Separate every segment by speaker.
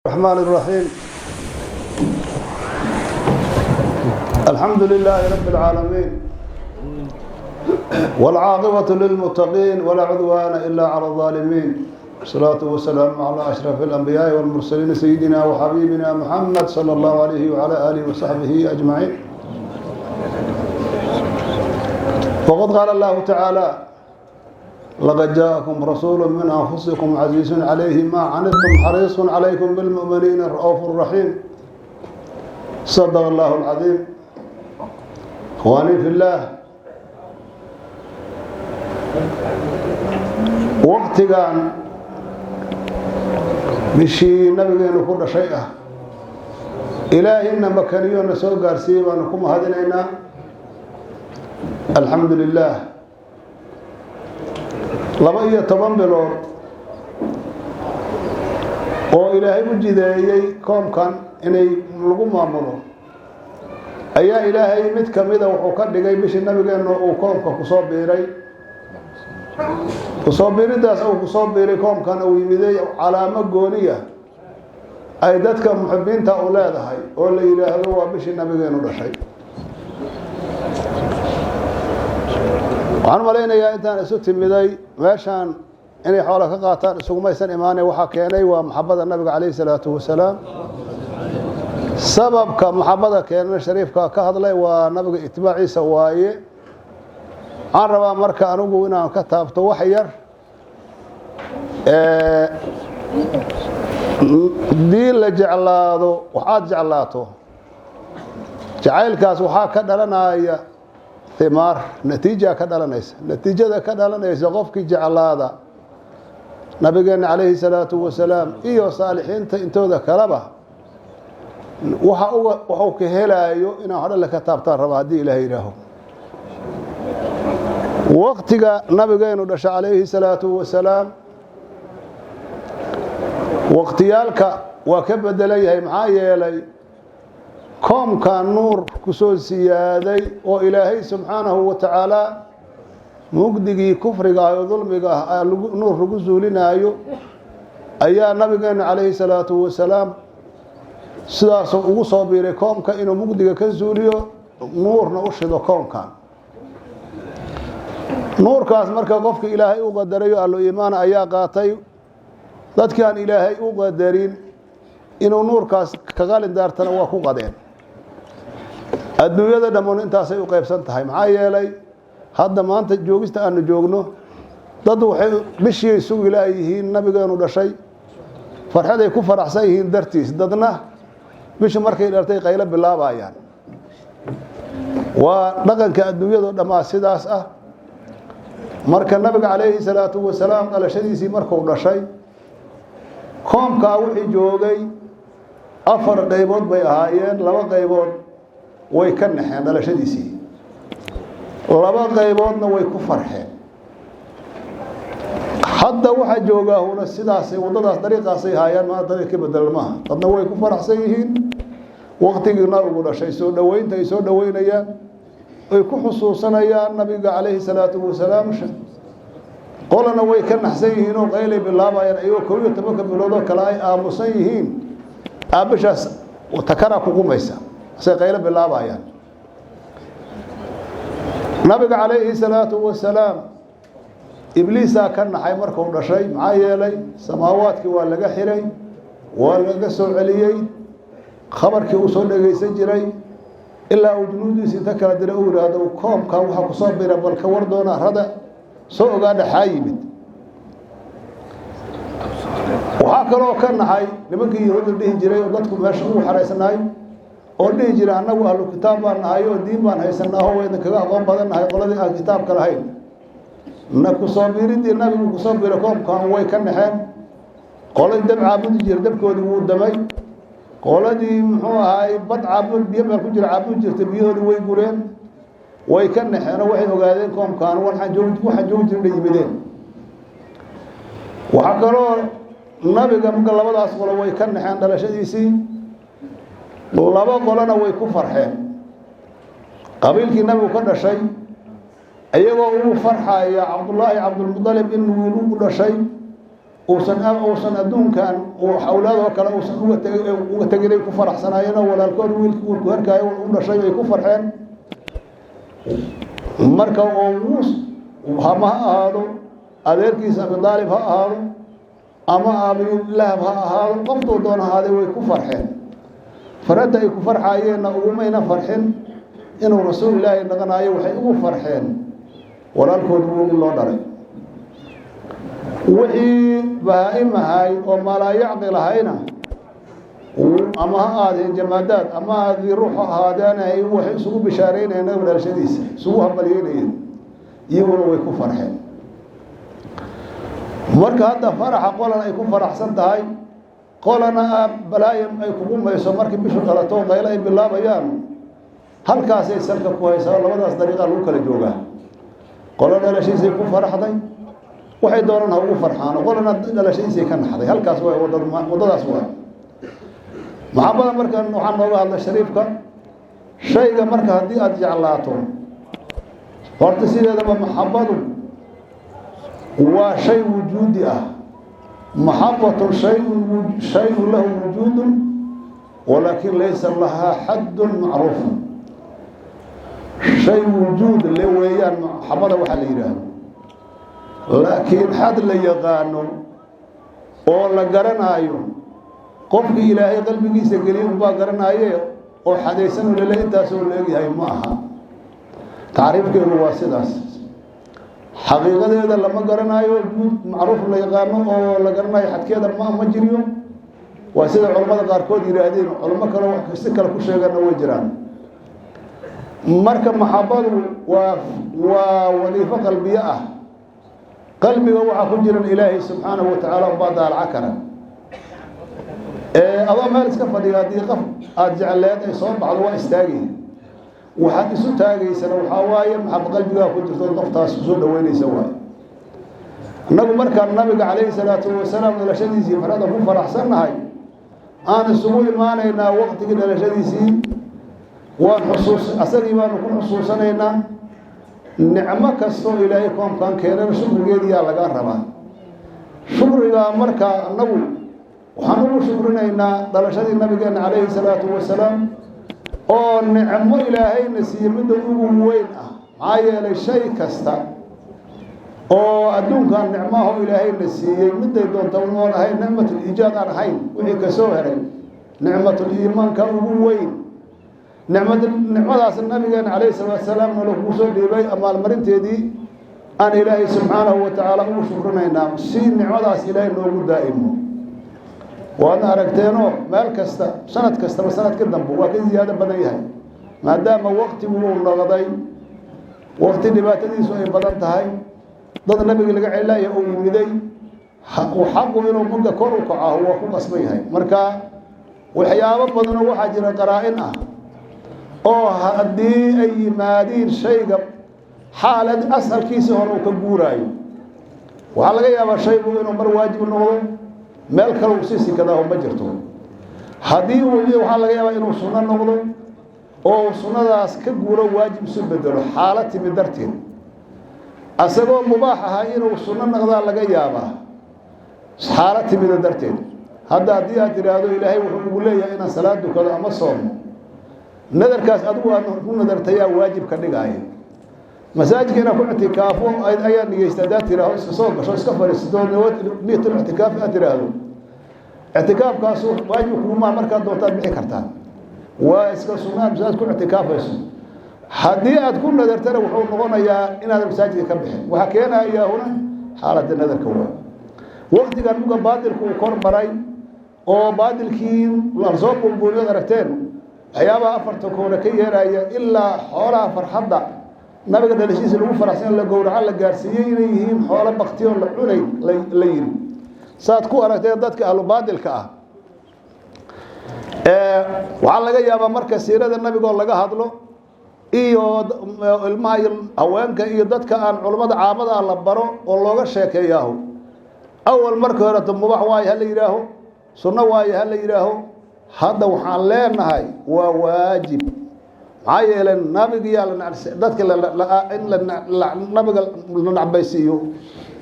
Speaker 1: الرحمن الرحيم. الحمد لله رب العالمين والعاقبة للمتقين ولا عدوان إلا على الظالمين. الصلاة والسلام على أشرف الأنبياء والمرسلين سيدنا وحبيبنا محمد صلى الله عليه وعلى آله وصحبه أجمعين. وقد قال الله تعالى: لقد جاءكم رسول من أنفسكم عزيز عليه ما عنتم حريص عليكم بالمؤمنين رؤوف رحيم. صدق الله العظيم. إخواني في الله، وقتكان بشي نبينا كل شيء إلهنا مكانيون سوء قارسيبا نكم هذين الحمد لله. 12 bilood oo ilaahay u jideeyay koomkan inay lagu maamulo ayaa ilaahay mid kamida wuxuu ka dhigay bishii nabigeena uu koomka ku soo biiray koomkan uu yimiday calaamad gooniya ay dadka muxibbiinta u leedahay oo la yiraahdo waa bishii nabigeena dhashay. waxaan maleynayaa intaan isu timiday meeshaan inay xoolo ka qaataan isugumaysan imaanay waxa keenay waa maxabada nabiga calayhi salaatu wasalaam. sababka maxabada keenay shariifka ka hadlay waa nabiga itibaaciisa waaye. aan rabaa marka anigu inaan ka taabto wax yar dii la jeclaado waxaad jeclaato jacaylkaas waxaa ka dhalanaya ثمار نتيجة كدلنيس نتيجة كدلنيس قفك جعلادا نبينا عليه الصلاة والسلام إيو صالحين انتو ذكربه وحو كهلايو إنه هذا لك تابتان ربادي إلهي له وقتك نبينا دش عليه الصلاة والسلام وقتيالك وكبد ليه معايا لي كم كان نور كسول سيادي وإلهي سبحانه وتعالى مقدقي كفرقا وظلمقا نور رقزولنا أيها نبينا عليه الصلاة والسلام سلاسة وصابيري كم كإنه مقدقا كزوليو نور نوشد كم كان نور كاس مركا قفك إلهي وقدريو قالوا إيمان أيها قاتي ذات كان إلهي وقدرين إنه نور كاس كغالين دارتنا وكو قدين adduunyada dhammaan intaasay u qaybsan tahay. maxaa yeelay hadda maanta joogista aanu joogno dad waxay bishii isugu ilaahiin nabigeenu dhashay farxad ay ku faraxsan yihiin dartiis, dadna bishi markay dhartay qaylo bilaabayaan. waa dhaqanka adduunyada dhammaan sidaas ah. marka nabiga calayhi salaatu wasalaam dhalashadiisii markuu dhashay koomka wixii joogay 4 qaybood bay ahaayeen. 2 qaybood way ka naxeen dhalashadiisii, 2 qayboodna way ku farxeen. hadda waxa jooga huna sidaas wadadaas dariiqaas ay hayaan ma dariiqi badalmaha dadna way ku faraxsan yihiin waqtigiina ugu dhashay soo dhaweynta ay soo dhaweynayaan ay ku xusuusanayaan nabiga calayhi salaatu wasalaam. qolana way ka naxsan yihiin oo qaylay bilaabayaan ayuu 12 bilood kala ay aamusan yihiin aabashaas takara ku qumaysa سيقيل بالله. نبي عليه الصلاة والسلام إبليس كان حيمركم رشي معايا لي سماواتك ولا جحري ولا جسوا عليي خبرك وصل لي سجري إلا وجنودي ستكر درؤور هذا وقام كان وحق صابر بالكوردونا هذا سوء قاعد حايمد وحكروا كان حي لمن يهود به جري وضدكم مشغول حريصناي oo dhigi jira anagu ahlu kitaab baan nahay oo diin baan haysanaa oo weyn kaga aqoon badan nahay qoladii aan kitaabka lahayn. naku soo biiridii nabigu ku soo biiray koomkan way ka naxeen. qoladii dab caabudi jir dabkoodii wuu damay. qoladii muxuu ahay bad caabud biyo meel ku jira caabud jirtay biyoodii way gureen. way ka naxeen oo waxay ogaadeen koomkan waxaan joogin yimideen. waxa kaloo nabiga marka labadaas qolo way ka naxeen dhalashadiisii. 2 qolana way ku farxeen. qabiilkii nabigu ka dhashay ayagoo uu farxaya Abdullah ibn Muttalib inuu wiil u dhashay uusan adduunkan uu xawlaadoo kale uusan uga tegin ay ku faraxsanaayeen oo walaalkood wiilkii uu ku harkaayo u dhashay ay ku farxeen marka oo hama ha ahaado adeerkiisa Abi Daalib ha ahaado ama Abi Lahab ha ahaado qoftuu doona ahaaday way ku farxeen farada ay ku farxaayeen ugumayna farxin inuu rasuul Ilaahay naqanayo waxay ugu farxeen walaalkood uu loo dharay wixii baa'imahay oo mala yaqil hayna ama aadeen jamaadaad ama aadii ruux ahaadeen ay waxay isugu bishaareynayeen dhalashadiisa isugu hambalyeynayeen iyaguna way ku farxeen marka hadda faraxa qolan ay ku faraxsan tahay qolana balaayam ay kugu mayso markii bishu qalato qayl ay bilaabayaan halkaas ay salka ku haysaa labadaas dariiqa lagu kala joogaa qolana dhalashadiisa ku faraxday waxay doonaan ugu farxaan qolana dhalashadiisa ka naxday halkaas way wadadaas waa maxabada markan waxaan nooga hadlay shariifka shayga marka haddii aad jeclaato horta sideedaba maxabadu waa shay wujuudi ah maxabatu shay'un lahu wujuudun walakin laysa laha haddun macruuf shay wujuud le weeyaan maxabada waxa la yiraahdo laakiin had la yaqaano oo la garanayo qofkii Ilaahay qalbigiisa geliyo baa garanaayo oo xadaysan leeyahay intaas oo leeyahay ma aha taariifkeedu waa sidaas xaqiiqadeeda lama garanayo macruuf la yaqaano oo la garanayo xadkeeda ma jiriyo waa sida culimada qaar kood yiraahdeen culimo kale wax kasta kale ku sheegana way jiraan marka maxabadu waa wadiifo qalbiye ah qalbiga waxa ku jira Ilaahay subhanahu wa ta'ala baad alcakara adoo meel iska fadhiyo hadii qof aad jecleed ay soo baxdo waa istaagay waxaad isu taagaysana waxa waaye maxab qalbiga ku jirto qoftaas soo dhaweynaysa waa annagu markaan nabiga calayhi salaatu wasalaam dhalashadiisii farada ku faraxsanahay aan isugu imaanaynaa waqtigii dhalashadiisii waan xusuus asagii baan ku xusuusanaynaa nicmo kastoo Ilaahay koonkan keenana shukrigeedii laga rabaa shukriga marka annagu waxaan ugu shukrinaynaa dhalashadii nabigeena calayhi salaatu wasalaam oo nicmo Ilaahay nasiiyo mid ugu weyn ah maxaa yeelay shay kasta oo adduunkan nicmaha Ilaahay nasiiyay miday doonto oo ahay nicmatul iijaad aan ahayn wixii ka soo heray nicmatul iimaanka ugu weyn nicmadaas nabigeena calayhi salaatu wasalaam lagu soo dhiibay amaal marinteedii aan Ilaahay subhanahu wa ta'ala ugu shukrinaynaa si nicmadaas Ilaahay noogu daa'imo وأنا أركتينه مال كستا سنة كستا وسنة كده waa ka ziyaado badan yahay maadaama waqtigu uu noqday waqti dhibaatadiisu ay badan tahay dad nabiga laga cilaaya oo yimiday xaqu inuu muddo kor u kaco waa ku qasban yahay marka waxyaabo badan oo waxa jira qaraa'in ah oo haddii ay yimaadeen shayga xaalad asalkiisa hore uu ka guuraayo waxa laga yaabaa shaygu inuu mar waajib noqdo meel kale uu si kada oo ma jirto hadii uu waxa laga yaabaa inuu sunno noqdo oo sunnadaas ka guuro waajib soo bedelo xaalad timid darteed asagoo mubaax ah inuu sunno noqdo laga yaabaa xaalad timid darteed hadda hadii aad tiraahdo Ilaahay wuxuu ugu leeyahay in salaad dukado ama soomo nadarkaas adigu aad ku nadartaya waajib ka dhigay masaajidka ku i'tikaafo ayaa nigeysta tiraahdo iska soo gasho iska fariisto niyatul i'tikaaf aad tiraahdo i'tikaafkaas waajib kuma marka doonta bixi kartaa waa iska sunnah masaajid ku i'tikaafayso hadii aad ku nadartana wuxuu noqonayaa inaad masaajidka ka bixin waxa keenaya huna xaaladda nadarka waqtigan uga baadilku kor maray oo baadilkii la soo bulbulay aragteen waxyaabaha afarta koona ka yeeraya ilaa xoolaha farxadda nabiga dhalashadiisa lagu faraxsan la gowraca la gaarsiiyay inay yihiin xoolo baqtiyo la cunay la yiri saad ku aragteen dadka ahlu baadilka ah waxa laga yaabaa marka siirada nabiga oo laga hadlo iyo ilmaha haweenka iyo dadka aan culimada caamada la baro oo looga sheekeeyo awal marka hore mubax waay hal yiraaho sunna waay hal yiraaho hada waxaan leenahay waa waajib عايل النبي يا dadka in la nabiga la nacbaysiyo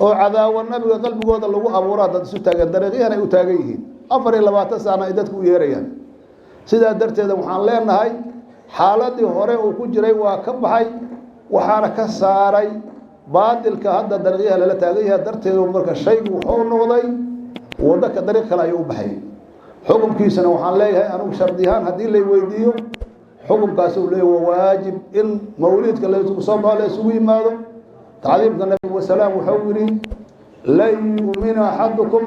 Speaker 1: oo cadaawa nabiga qalbigooda lagu abuuraa dad isu taagan dariiqyahan ay u taagan yihiin 24 sano ay dadku u yeerayaan sidaa darteeda waxaan leenahay xaaladii hore uu ku jiray waa ka baxay waxaana ka saaray baadilka hadda dariiqyaha lala taagan yahay darteeda marka shaygu wuxuu noqday wadaka dariiq kale ayuu u baxay xukunkiisana waxaan leeyahay anigu shardiyahan haddii lay weydiiyo xukunkaas uu leeyahay waa waajib in mawlidka la isugu soo baxo la isugu yimaado tacdiimka nabiga wasalaam wuxuu yidhi lan yu'mina axadukum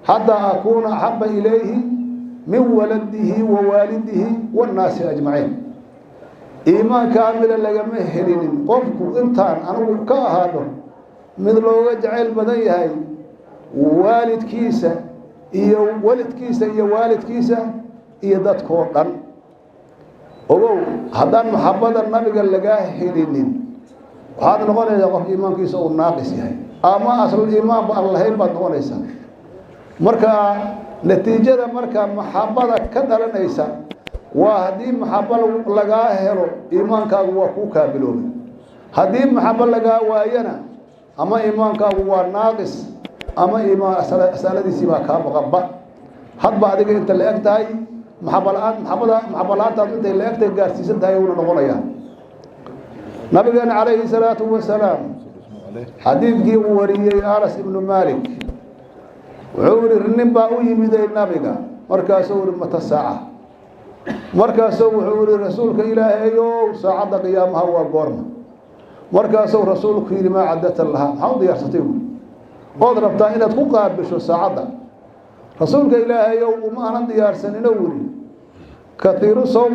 Speaker 1: xataa akuuna axaba ilayhi min waladihi wa waalidihi wannaasi ajmaciin iimaan kaamila lagama helinin qofku intaan anigu ka ahaado mid looga jacayl badan yahay waalidkiisa iyo waalidkiisa iyo dadkoo dhan ogow haddaan maxabada nabiga lagaa helinin waxaad noqonaysaa qof iimaankiisa uu naaqis yahay ama asal iimaanba aan lahayn baad noqonaysaa marka natiijada marka maxabada ka dhalanaysa waa haddii maxaba lagaa helo iimaankaagu waa kuu kaamiloobay haddii maxaba lagaa waayana ama iimaankaagu waa naaqis ama iimaan asaaladiisii baa kaa maqanba hadba adiga inta la eg tahay maxaba la-aantaad intay la egtahay gaarsiisan tahay uuna noqonayaa nabigeena calayhi salaatu wasalaam xadiidkii uu wariyey anas ibnu maalik wuxuu yidhi nin baa u yimiday nabiga markaasuu yidhi mata saaca markaasuu wuxuu yidhi rasuulka ilaahayow saacadda qiyaamaha waa goorma markaasuu rasuulku yidhi maa caddata lahaa maxaa u diyaarsatay buuri ood rabtaa inaad ku qaabisho saacadda rasuulka ilaahayow uma aanan diyaarsanina wuri katiiru soom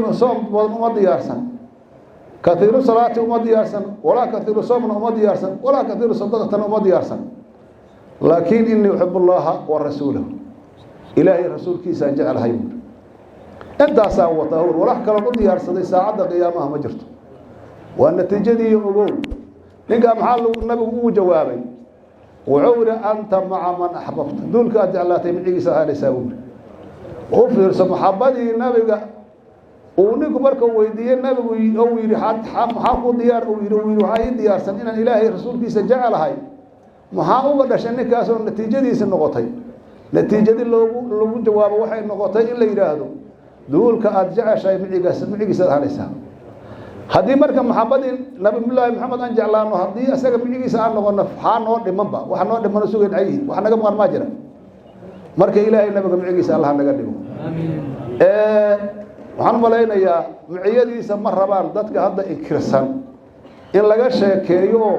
Speaker 1: badan uma diyaarsan katiiru salaati uma diyaarsan walaa katiiru soomna uma diyaarsan walaa katiiru sadaqatana uma diyaarsan laakiin innii uxibu allaha wa rasuulahu ilaahay rasuulkiisaan jecelahay buuri intaasaan wataa hur walax kaloo u diyaarsaday saacadda qiyaamaha ma jirto waa natiijadii ogow ninkaa maxaa nabigu ugu jawaabay wuxuu yidhi anta maca man axbabta duulka aad jeclaatay micigiisa ahaanaysaa buuri u fiirso maxabadii nabiga uu ninku marka weydiiyey nabigu uu yidhi maxaa ku diyaar uu yidhi waxaa ii diyaarsan inaan ilaahay rasuulkiisa jecelahay maxaa uga dhashay ninkaasoo natiijadiisi noqotay natiijadii lagu jawaabo waxay noqotay in la yidhaahdo duulka aad jeceshahay micigiisa ahaanaysaa haddii marka maxabadii nabiyullaahi maxamed aan jeclaano haddii asaga micigiisa aan noqono waxaa noo dhimanba waxa noo dhimano sugayn cayihin wax naga maqan maa jira marka ilaahay nabiga micigiisa allah naga dhigo waxaan malaynayaa miciyadiisa ma rabaan dadka hadda inkirsan in laga sheekeeyo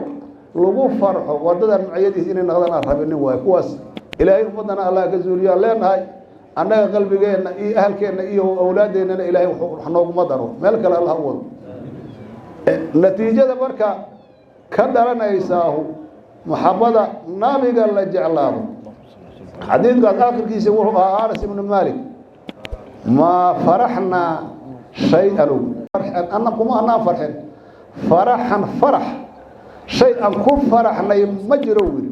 Speaker 1: lagu farxo wadadan miciyadiisa inay noqdaan aan rabinin waayo kuwaas ilaahay ummadana allah ka zuuliyaan leenahay annaga qalbigeenna iyo ahalkeenna iyo awlaadeennana ilaahay wax nooguma daro meel kale allah u wado natiijada marka ka dhalanaysaahu maxabada nabiga la jeclaado xadiidkaas aakhirkiisa wuxuu ahaa anas ibnu maalik maa faraxnaa shay-an kuma anaan farxin faraxan farax shay aan ku faraxnay ma jiro yidhi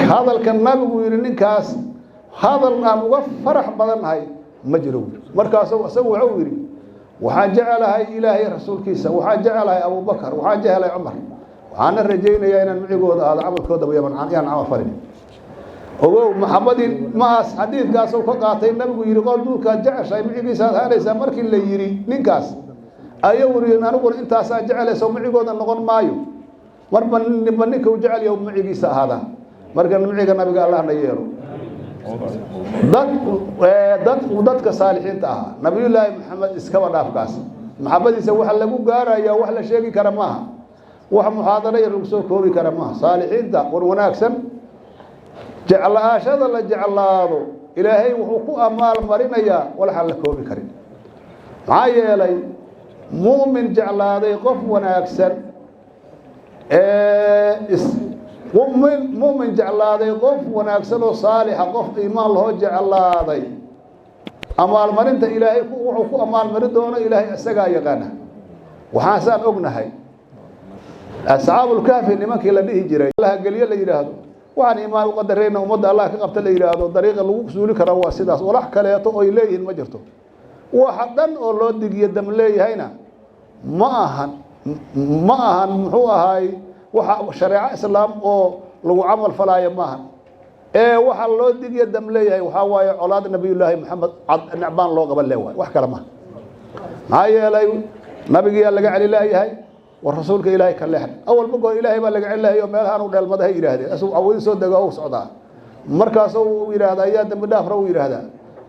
Speaker 1: hadalka nabigu yidhi ninkaas hadal aan uga farax badannahay ma jiro yidhi markaasuu isagu wuxuu yidhi waxaan jecelahay ilaahay rasuulkiisa waxaan jecelahay abubakar waxaan jecelahay cumar waxaana rajaynayaa inaan micigooda aado camalkoodaba yaan camal falin ogow maxabadii maas xadiidkaasuu ka qaatay nabigu yidhi qof duulkaad jeceshahay micigiisaad haanaysaa markii la yidhi ninkaas ayuu yidhi aniguna intaasaa jecelayso micigooda noqon maayo marba ninka u jecel yahu micigiisa ahaadaa marka miciga nabiga allahna yeelo dadka saalixiinta ahaa nabiyullaahi maxamed iskaba dhaafkaas maxabadiisa waxa lagu gaarayaa wax la sheegi kara maaha wax muxaadaro yar lagu soo koobi kara maaha saalixiinta war wanaagsan jeclaashada la jeclaado ilaahay wuxuu ku amaal marinayaa walaxaan la koobi karin maxaa yeelay mu'min jeclaaday qof wanaagsan mu'min jeclaaday qof wanaagsan oo saalixa qof iimaan lahoo jeclaaday amaalmarinta ilaahay wuxuu ku amaalmarin doono ilaahay isagaa yaqaana waxaasaan ognahay asxaabulkahfi nimankii la dhihi jiray allaha geliye la yidhaahdo waxaan iimaan u qadarayna ummadda allah ka qabta la yidhaahdo dariiqa lagu suuli kara waa sidaas walax kaleeto oy leeyihiin ma jirto waxa dhan oo loo digiyo dam leeyahayna ma ahan muxuu ahaay شريعة إسلام أو لو عمل فلا يماهن waxa loo digiyo dam leeyahay waxa waaye colaad nabi ilaahi maxamed nacbaan loo qaban leeyahay wax kala ma hayeelay nabiga laga cali leeyahay war rasuulka ilaahi ka leexan awal ma goor ilaahi ba laga cali leeyahay meelahan u dheelmadahay yiraahdeen asuu awadi soo daga oo socdaa markaas uu yiraahdaa yaa dam dhaaf raw yiraahdaa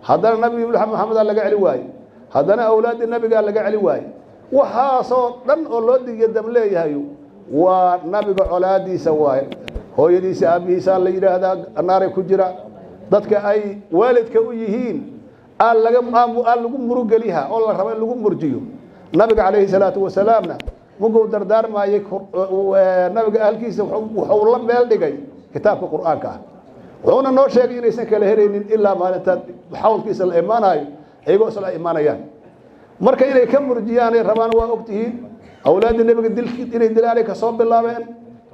Speaker 1: hadana nabi maxamed laga cali waay hadana awlaad nabiga laga cali waay waxa soo dhan oo loo digiyo dam leeyahay waa nabiga colaadiisa waay hooyadiisa aabihiisa la yiraahdaa anaaray ku jira dadka ay waalidka u yihiin lagu murugeliha oo la rabo in lagu murjiyo nabiga calayhi salaatu wasalaamna mugu dardaarmaayay nabiga ahalkiisa wuxuu la meel dhigay kitaabka quraanka wuxuuna noo sheegay inaysan kala helaynin ilaa maalinta xawlkiisa la imaanayo ayagoo isla imaanayaan marka inay ka murjiyaan ay rabaan waa ogtihiin awlaad nabiga dilkii inay dilaan ka soo bilaabeen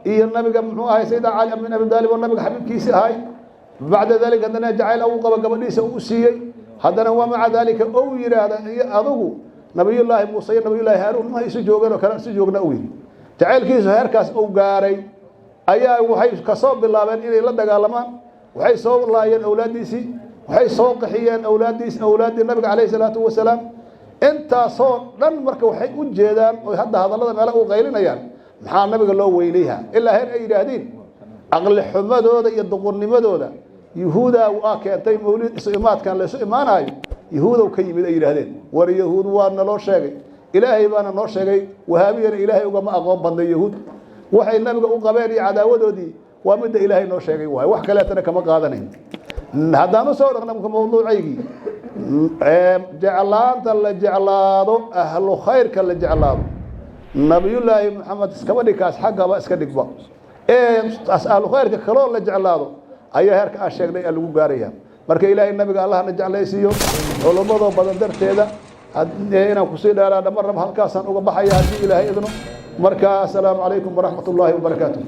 Speaker 1: iyo nabiga muxuu ahay sayid ali ibn abi talib oo nabiga xabiibkiisa ahay bacda dalika hadana jacayl uu qaba gabadhiisa uu siiyay hadana waa maca dalika oo yiraahdo adigu nabiyullaahi muuse iyo nabiyullaahi haaruun ma isu joogeen oo kala isu joogna uu yiri jacaylkiisu heerkaas uu gaaray ayaa waxay ka soo bilaabeen inay la dagaalamaan waxay soo laayeen awlaadiisi waxay soo qaxiyeen awlaadii nabiga calayhi salaatu wasalaam inta soo dhan marka waxay u jeedaan oo hadda hadallada meel u qaylinayaan maxaa nabiga loo weylayha ilaa heer ay yiraahdeen aqli xumadooda iyo duqurnimadooda yahuuda waa keentay mawlid isu imaadkan la isu imaanayo yahuudow ka yimid ay yiraahdeen war yahuud waa naloo sheegay ilaahay baana noo sheegay wahaabiyana ilaahay uga ma aqoon badnay yahuud waxay nabiga u qabeen iyo cadaawadoodii waa mid ilaahay noo sheegay waay wax kale tan kama qaadanayn hadaan soo dhaqnamka mawduucaygi jeclaanta la jeclaado ahlu khayrka la jeclaado nabiyullaahi maxamed iskaba dhikaas xaqaba iska dhigba as'alu khayrka kaloo la jeclaado ayaa heerka aan sheegnay lagu gaaraya marka ilaahay nabiga allah na jeclaysiyo culimada badan darteeda inaan ku sii dheeraado mar halkaasaan uga baxaya hadii ilaahay idno marka assalaamu calaykum waraxmatullaahi wabarakaatuh